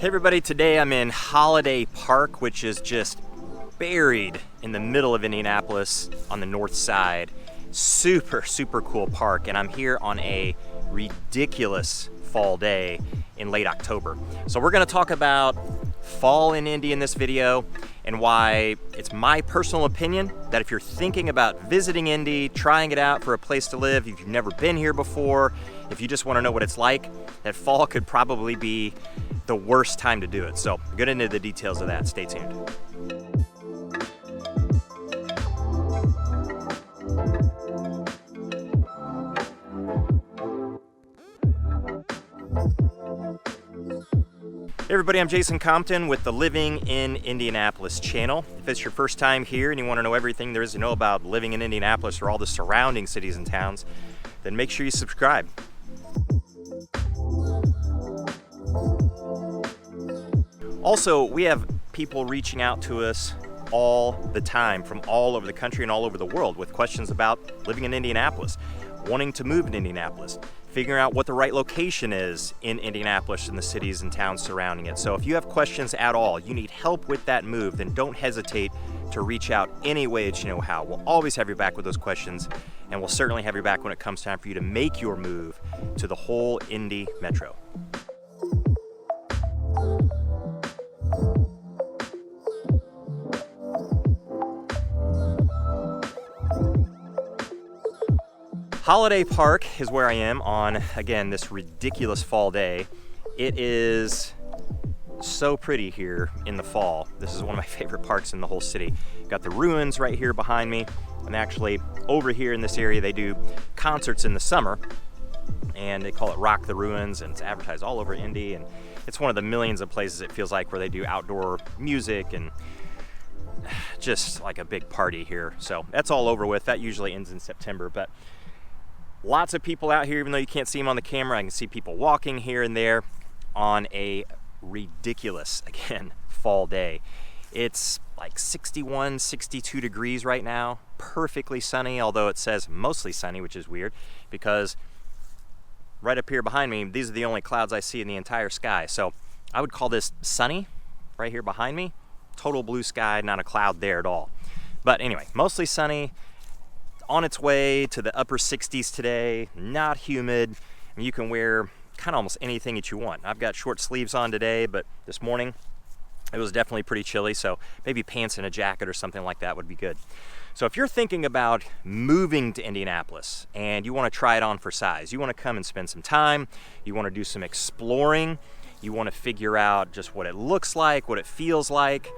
Hey everybody, today I'm in Holiday Park, which is just buried in the middle of Indianapolis on the north side. Super cool park, and I'm here on a ridiculous fall day in late October. So we're gonna talk about fall in Indy in this video and why it's my personal opinion that if you're thinking about visiting Indy, trying it out for a place to live, if you've never been here before, if you just wanna know what it's like, that fall could probably be the worst time to do it. So get into the details of that, stay tuned. Hey everybody, I'm Jason Compton with the Living in Indianapolis channel. If it's your first time here and you want to know everything there is to know about living in Indianapolis or all the surrounding cities and towns, then make sure you subscribe. Also, we have people reaching out to us all the time from all over the country and all over the world with questions about living in Indianapolis, wanting to move in Indianapolis, figuring out what the right location is in Indianapolis and the cities and towns surrounding it. So if you have questions at all, you need help with that move, then don't hesitate to reach out any way that you know how. We'll always have your back with those questions, and we'll certainly have your back when it comes time for you to make your move to the whole Indy metro. Holiday Park is where I am on, again, this ridiculous fall day. It is so pretty here in the fall. This is one of my favorite parks in the whole city. Got the ruins right here behind me, and actually over here in this area they do concerts in the summer, and they call it Rock the Ruins, and it's advertised all over Indy, and it's one of the millions of places it feels like where they do outdoor music and just like a big party here. So that's all over with. That usually ends in September, but lots of people out here, even though you can't see them on the camera. I can see people walking here and there on a ridiculous, again, fall day. It's like 61, 62 degrees right now, perfectly sunny, although it says mostly sunny, which is weird because right up here behind me, these are the only clouds I see in the entire sky. So I would call this sunny right here behind me. Total blue sky, not a cloud there at all. But anyway, mostly sunny. On its way to the upper 60s today, not humid. You can wear kind of almost anything that you want. I've got short sleeves on today, but this morning it was definitely pretty chilly, so maybe pants and a jacket or something like that would be good. So if you're thinking about moving to Indianapolis and you want to try it on for size, you want to come and spend some time, you want to do some exploring, you want to figure out just what it looks like, what it feels like,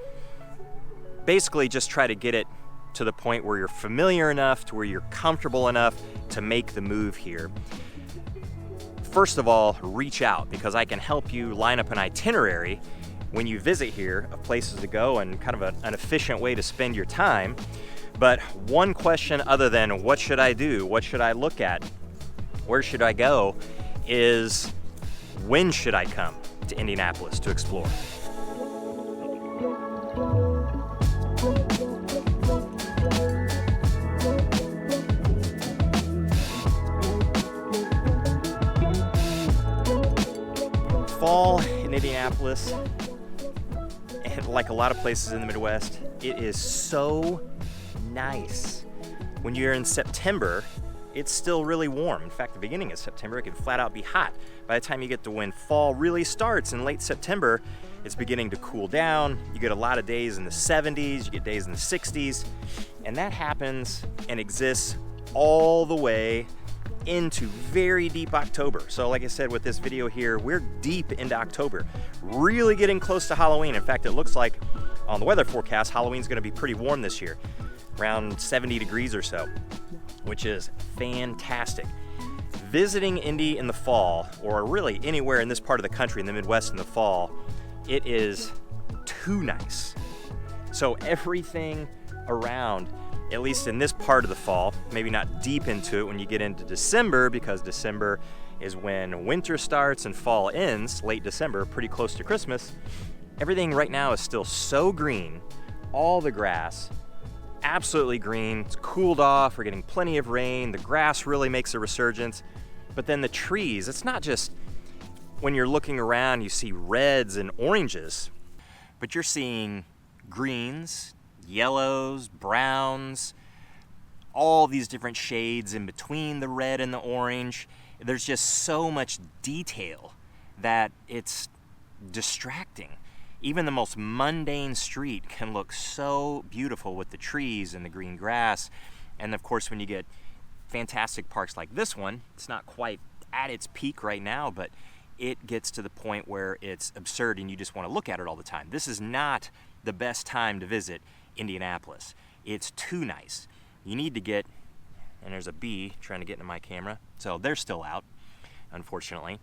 basically just try to get it to the point where you're familiar enough, to where you're comfortable enough to make the move here. First of all, reach out, because I can help you line up an itinerary when you visit here of places to go and kind of an efficient way to spend your time. But one question other than what should I do, what should I look at, where should I go, is when should I come to Indianapolis to explore? Fall in Indianapolis, and like a lot of places in the Midwest, it is so nice. When you're in September, it's still really warm. In fact, the beginning of September, it can flat out be hot. By the time you get to when fall really starts in late September, it's beginning to cool down. You get a lot of days in the 70s, you get days in the 60s, and that happens and exists all the way into very deep October. So like I said with this video here, we're deep into October, really getting close to Halloween. In fact, it looks like on the weather forecast, Halloween's gonna be pretty warm this year, around 70 degrees or so, which is fantastic. Visiting Indy in the fall, or really anywhere in this part of the country in the Midwest in the fall, it is too nice. So everything around, at least in this part of the fall, maybe not deep into it when you get into December, because December is when winter starts and fall ends, late December, pretty close to Christmas. Everything right now is still so green. All the grass, absolutely green. It's cooled off, we're getting plenty of rain. The grass really makes a resurgence. But then the trees, it's not just when you're looking around, you see reds and oranges, but you're seeing greens, yellows, browns, all these different shades in between the red and the orange. There's just so much detail that it's distracting. Even the most mundane street can look so beautiful with the trees and the green grass. And of course, when you get fantastic parks like this one, it's not quite at its peak right now, but it gets to the point where it's absurd and you just want to look at it all the time. This is not the best time to visit Indianapolis. It's too nice. You need to get, and there's a bee trying to get into my camera, so they're still out, unfortunately.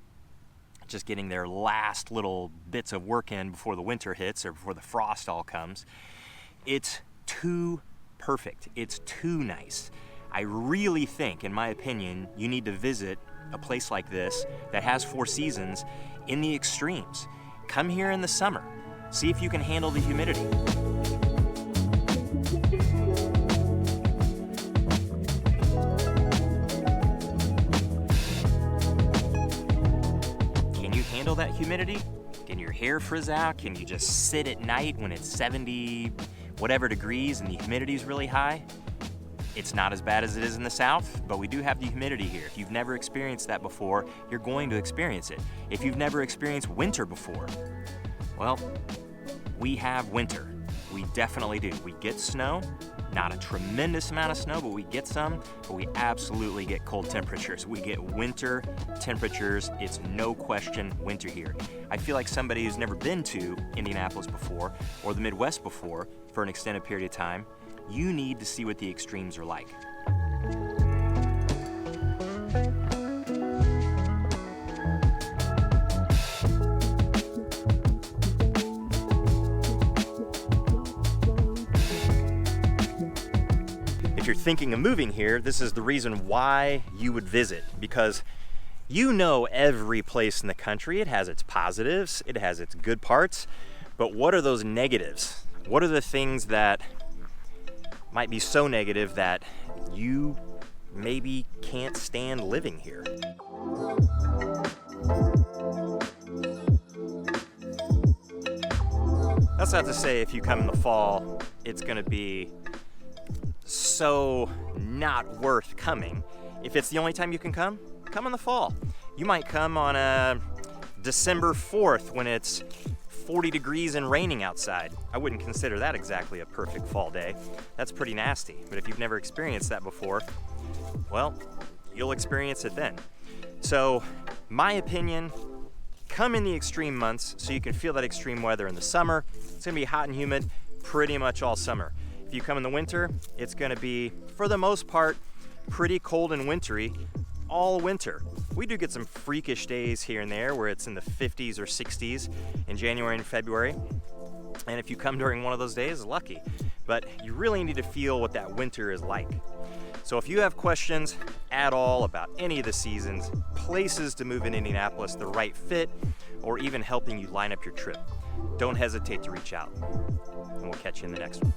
Just getting their last little bits of work in before the winter hits or before the frost all comes. It's too perfect. It's too nice. I really think, in my opinion, you need to visit a place like this that has 4 seasons in the extremes. Come here in the summer. See if you can handle the humidity. Handle that humidity? Can your hair frizz out? Can you just sit at night when it's 70 whatever degrees and the humidity is really high? It's not as bad as it is in the South, but we do have the humidity here. If you've never experienced that before, you're going to experience it. If you've never experienced winter before, well, we have winter. We definitely do. We get snow, not a tremendous amount of snow, but we get some, but we absolutely get cold temperatures. We get winter temperatures. It's no question winter here. I feel like somebody who's never been to Indianapolis before or the Midwest before for an extended period of time, you need to see what the extremes are like. If you're thinking of moving here, this is the reason why you would visit, because you know every place in the country, it has its positives, it has its good parts, but what are those negatives? What are the things that might be so negative that you maybe can't stand living here? That's not to say if you come in the fall, it's gonna be so not worth coming. If it's the only time you can come in the fall. You might come on a December 4th when it's 40 degrees and raining outside. I wouldn't consider that exactly a perfect fall day. That's pretty nasty. But if you've never experienced that before, well, you'll experience it then. So, my opinion, come in the extreme months so you can feel that extreme weather in the summer. It's gonna be hot and humid pretty much all summer. If you come in the winter, it's gonna be, for the most part, pretty cold and wintry all winter. We do get some freakish days here and there where it's in the 50s or 60s in January and February. And if you come during one of those days, lucky. But you really need to feel what that winter is like. So if you have questions at all about any of the seasons, places to move in Indianapolis, the right fit, or even helping you line up your trip, don't hesitate to reach out. And we'll catch you in the next one.